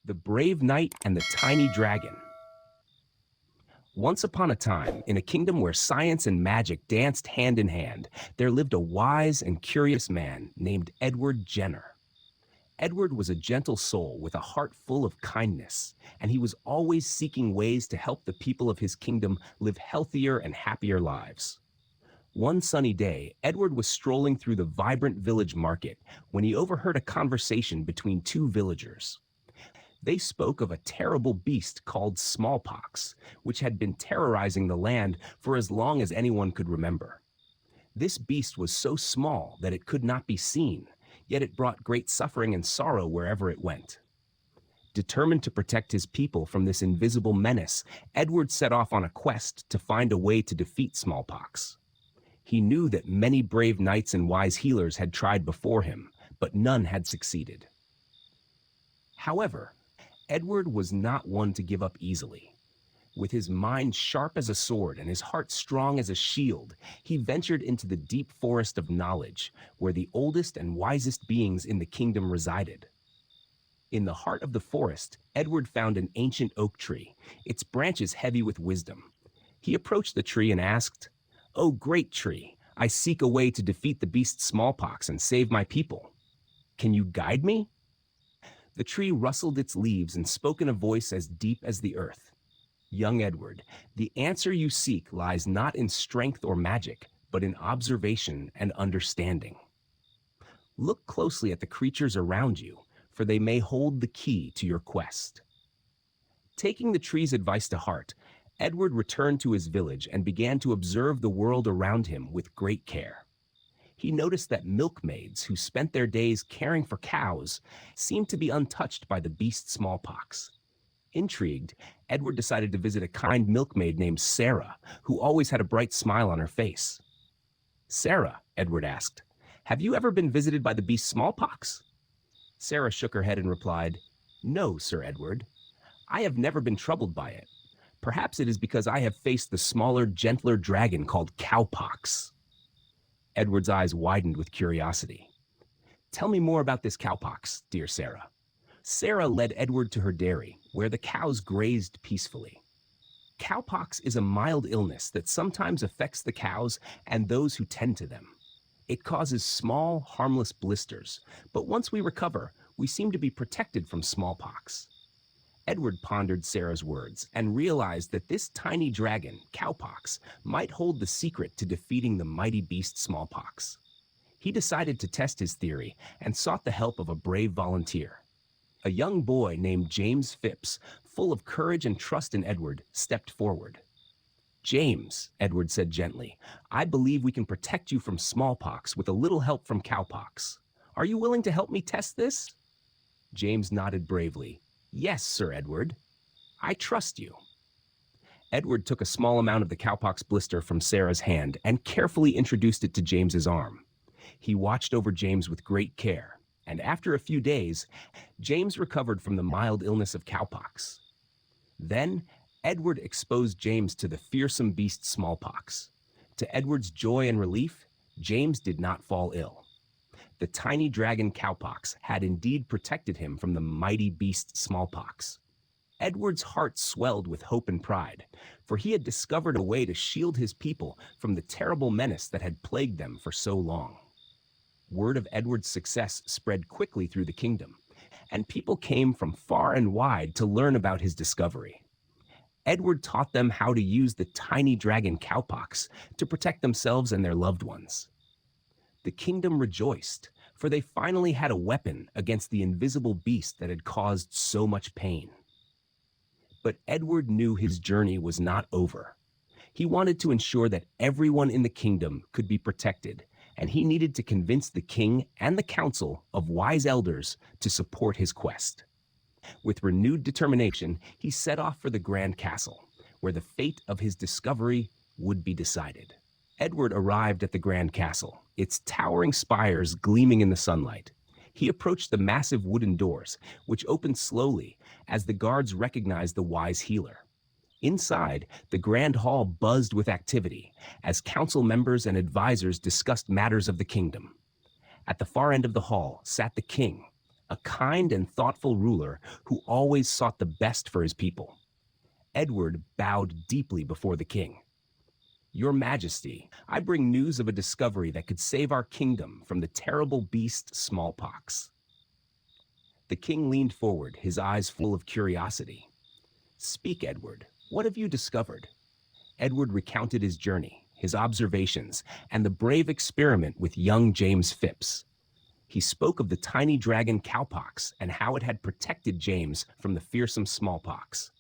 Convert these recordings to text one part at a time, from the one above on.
The Brave Knight and the Tiny Dragon. Once upon a time, in a kingdom where science and magic danced hand in hand, there lived a wise and curious man named Edward Jenner. Edward was a gentle soul with a heart full of kindness, and he was always seeking ways to help the people of his kingdom live healthier and happier lives. One sunny day, Edward was strolling through the vibrant village market when he overheard a conversation between two villagers. They spoke of a terrible beast called smallpox, which had been terrorizing the land for as long as anyone could remember. This beast was so small that it could not be seen, yet it brought great suffering and sorrow wherever it went. Determined to protect his people from this invisible menace, Edward set off on a quest to find a way to defeat smallpox. He knew that many brave knights and wise healers had tried before him, but none had succeeded. However, Edward was not one to give up easily. With his mind sharp as a sword and his heart strong as a shield, he ventured into the deep forest of knowledge, where the oldest and wisest beings in the kingdom resided. In the heart of the forest, Edward found an ancient oak tree, its branches heavy with wisdom. He approached the tree and asked, "O great tree, I seek a way to defeat the beast smallpox and save my people. Can you guide me?" The tree rustled its leaves and spoke in a voice as deep as the earth. "Young Edward, the answer you seek lies not in strength or magic, but in observation and understanding. Look closely at the creatures around you, for they may hold the key to your quest." Taking the tree's advice to heart, Edward returned to his village and began to observe the world around him with great care. He noticed that milkmaids who spent their days caring for cows seemed to be untouched by the beast smallpox. Intrigued, Edward decided to visit a kind milkmaid named Sarah, who always had a bright smile on her face. "Sarah," Edward asked, "have you ever been visited by the beast smallpox?" Sarah shook her head and replied, "No, Sir Edward. I have never been troubled by it. Perhaps it is because I have faced the smaller, gentler dragon called cowpox." Edward's eyes widened with curiosity. "Tell me more about this cowpox, dear Sarah." Sarah led Edward to her dairy, where the cows grazed peacefully. Cowpox is a mild illness that sometimes affects the cows and those who tend to them. It causes small, harmless blisters, but once we recover, we seem to be protected from smallpox. Edward pondered Sarah's words and realized that this tiny dragon, Cowpox, might hold the secret to defeating the mighty beast Smallpox. He decided to test his theory and sought the help of a brave volunteer. A young boy named James Phipps, full of courage and trust in Edward, stepped forward. "James," Edward said gently, "I believe we can protect you from smallpox with a little help from cowpox. Are you willing to help me test this?" James nodded bravely. "Yes, Sir Edward. I trust you." Edward took a small amount of the cowpox blister from Sarah's hand and carefully introduced it to James's arm. He watched over James with great care, and after a few days, James recovered from the mild illness of cowpox. Then, Edward exposed James to the fearsome beast smallpox. To Edward's joy and relief, James did not fall ill. The tiny dragon cowpox had indeed protected him from the mighty beast smallpox. Edward's heart swelled with hope and pride, for he had discovered a way to shield his people from the terrible menace that had plagued them for so long. Word of Edward's success spread quickly through the kingdom, and people came from far and wide to learn about his discovery. Edward taught them how to use the tiny dragon cowpox to protect themselves and their loved ones. The kingdom rejoiced, for they finally had a weapon against the invisible beast that had caused so much pain. But Edward knew his journey was not over. He wanted to ensure that everyone in the kingdom could be protected, and he needed to convince the king and the council of wise elders to support his quest. With renewed determination, he set off for the grand castle, where the fate of his discovery would be decided. Edward arrived at the grand castle, its towering spires gleaming in the sunlight. He approached the massive wooden doors, which opened slowly as the guards recognized the wise healer. Inside, the grand hall buzzed with activity as council members and advisors discussed matters of the kingdom. At the far end of the hall sat the king, a kind and thoughtful ruler who always sought the best for his people. Edward bowed deeply before the king. "Your Majesty, I bring news of a discovery that could save our kingdom from the terrible beast smallpox." The king leaned forward, his eyes full of curiosity. "Speak, Edward. What have you discovered?" Edward recounted his journey, his observations, and the brave experiment with young James Phipps. He spoke of the tiny dragon cowpox and how it had protected James from the fearsome smallpox.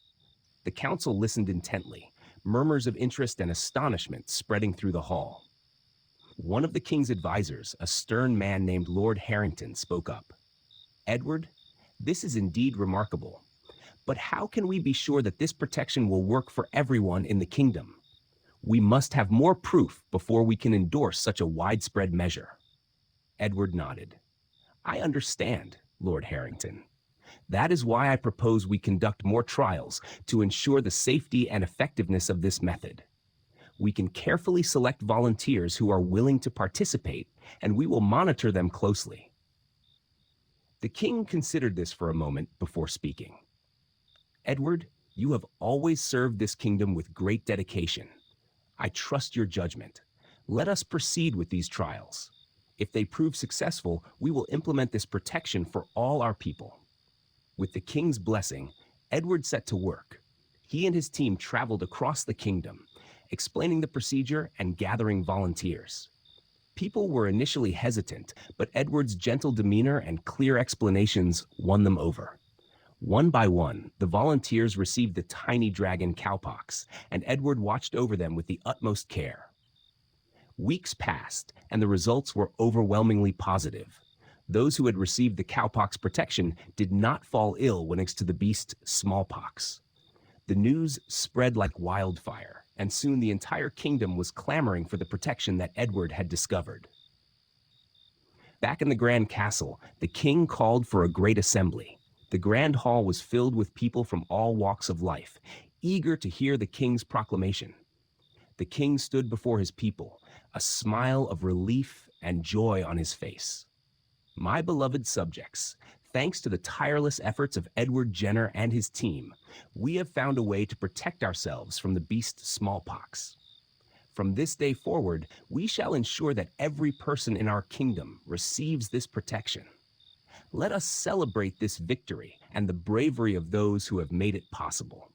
The council listened intently, murmurs of interest and astonishment spreading through the hall. One of the king's advisors, a stern man named Lord Harrington, spoke up. "Edward, this is indeed remarkable. But how can we be sure that this protection will work for everyone in the kingdom? We must have more proof before we can endorse such a widespread measure." Edward nodded. "I understand, Lord Harrington. That is why I propose we conduct more trials to ensure the safety and effectiveness of this method. We can carefully select volunteers who are willing to participate, and we will monitor them closely." The king considered this for a moment before speaking. "Edward, you have always served this kingdom with great dedication. I trust your judgment. Let us proceed with these trials. If they prove successful, we will implement this protection for all our people." With the king's blessing, Edward set to work. He and his team traveled across the kingdom, explaining the procedure and gathering volunteers. People were initially hesitant, but Edward's gentle demeanor and clear explanations won them over. One by one, the volunteers received the tiny dragon cowpox, and Edward watched over them with the utmost care. Weeks passed, and the results were overwhelmingly positive. Those who had received the cowpox protection did not fall ill when next to the beast smallpox. The news spread like wildfire, and soon the entire kingdom was clamoring for the protection that Edward had discovered. Back in the grand castle, the king called for a great assembly. The grand hall was filled with people from all walks of life, eager to hear the king's proclamation. The king stood before his people, a smile of relief and joy on his face. "My beloved subjects, thanks to the tireless efforts of Edward Jenner and his team, we have found a way to protect ourselves from the beast smallpox. From this day forward, we shall ensure that every person in our kingdom receives this protection. Let us celebrate this victory and the bravery of those who have made it possible."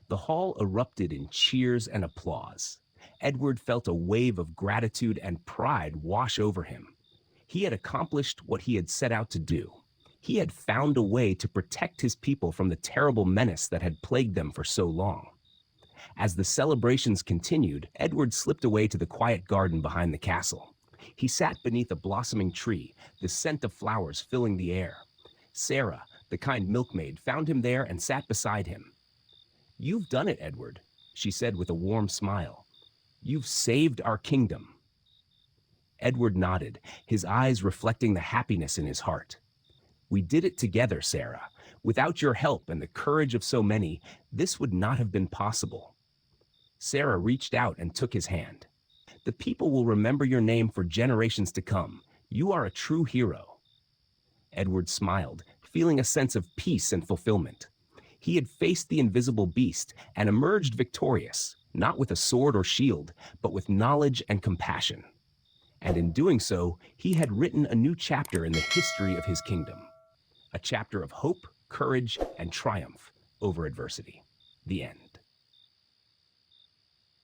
The hall erupted in cheers and applause. Edward felt a wave of gratitude and pride wash over him. He had accomplished what he had set out to do. He had found a way to protect his people from the terrible menace that had plagued them for so long. As the celebrations continued, Edward slipped away to the quiet garden behind the castle. He sat beneath a blossoming tree, the scent of flowers filling the air. Sarah, the kind milkmaid, found him there and sat beside him. "You've done it, Edward," she said with a warm smile. "You've saved our kingdom." Edward nodded, his eyes reflecting the happiness in his heart. "We did it together, Sarah. Without your help and the courage of so many, this would not have been possible." Sarah reached out and took his hand. "The people will remember your name for generations to come. You are a true hero." Edward smiled, feeling a sense of peace and fulfillment. He had faced the invisible beast and emerged victorious, not with a sword or shield, but with knowledge and compassion. And in doing so, he had written a new chapter in the history of his kingdom. A chapter of hope, courage, and triumph over adversity. The end.